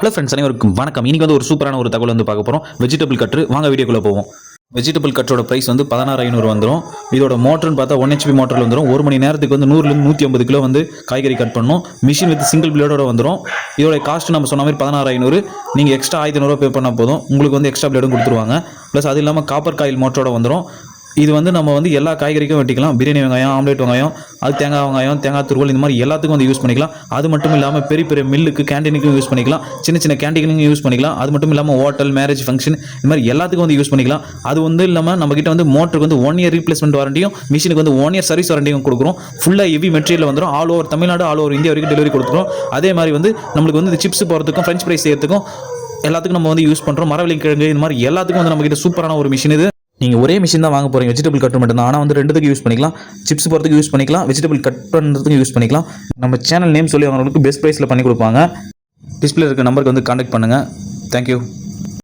Hello friends, அனைவருக்கும் வணக்கம். இன்றைக்கி வந்து ஒரு சூப்பரான ஒரு தகவல் வந்து பார்க்க போகிறோம். Vegetable cutter. வாங்க வீடியோக்குள்ளே போவோம். வெஜிடபிள் கட்டரோட ப்ரைஸ் வந்து 16,500 வந்துடும். இதோட மோட்டர்னு பார்த்தா 1 HP மோட்டரில் வந்துடும். ஒரு மணி நேரத்துக்கு வந்து 100லேருந்து 150 கிலோ வந்து காய்கறி கட் பண்ணணும். மிஷின் வித் சிங்கிள் பிளேடோட வந்துடும். இதோட காஸ்ட் நம்ம சொன்ன மாதிரி 16,500. நீங்கள் எக்ஸ்ட்ரா 1,500 பே பண்ணால் போதும். உங்களுக்கு வந்து எக்ஸ்ட்ரா பிளேடும் கொடுத்துருவாங்க. ப்ளஸ் அது இல்லாமல் காப்பர் காயில் மோட்டரோட வந்துடும். இது வந்து நம்ம வந்து எல்லா காய்கறிக்கும் வெட்டிக்கலாம். பிரியாணி வெங்காயம், ஆம்லேட் வெங்காயம், அது தேங்காய் வெங்காயம், தேங்காய் துருவல், இந்த மாதிரி எல்லாத்துக்கும் வந்து யூஸ் பண்ணிக்கலாம். அது மட்டும் இல்லாமல் பெரிய பெரிய மில்லுக்கு, கேண்டீனுக்கும் யூஸ் பண்ணிக்கலாம். சின்ன சின்ன கேண்டீனுக்கும் யூஸ் பண்ணிக்கலாம். அது மட்டும் இல்லாமல் ஹோட்டல், மேரேஜ் ஃபங்க்ஷன், இந்த மாதிரி எல்லாத்துக்கும் வந்து யூஸ் பண்ணிக்கலாம். அது வந்து இல்லாமல் நம்மகிட்ட வந்து மோட்டருக்கு வந்து 1 இயர் ரீப்ளேஸ்மெண்ட் வாரண்டியும், மிஷினுக்கு வந்து 1 இயர் சர்வீஸ் வாரண்டியும் கொடுக்குறோம். ஃபுல்லாக ஹெவி மெட்டீரியல் வந்துடும். All over Tamil Nadu, all over India வரைக்கும் டெலிவரி கொடுக்குறோம். அதே மாதிரி வந்து நம்மளுக்கு வந்து சிப்ஸ் போகிறதுக்கும், ஃப்ரெஞ்ச் ஃப்ரைஸ் செய்யறதுக்கும் எல்லாத்துக்கும் நம்ம வந்து யூஸ் பண்ணுறோம். மரவள்ளி கிழங்கு, இந்த மாதிரி எல்லாத்துக்கும் வந்து நம்மகிட்ட சூப்பரான ஒரு மிஷின் இது. நீங்கள் ஒரே மிஷின் தான் வாங்க போகிறீங்க. வெஜிடபிள் கட் மட்டும் தான். ஆனால் வந்து ரெண்டுத்துக்கு யூஸ் பண்ணிக்கலாம். சிப்ஸ் போகிறதுக்கு யூஸ் பண்ணிக்கலாம், வெஜிடபிள் கட் பண்ணுறதுக்கு யூஸ் பண்ணிக்கலாம். நம்ம சேனல் நேம் சொல்லி அவங்களுக்கு பெஸ்ட் ப்ரைஸில் பண்ணி கொடுப்பாங்க. டிஸ்பிளே இருக்க நம்பருக்கு வந்து கான்டாக்ட் பண்ணுங்கள். தேங்க்யூ.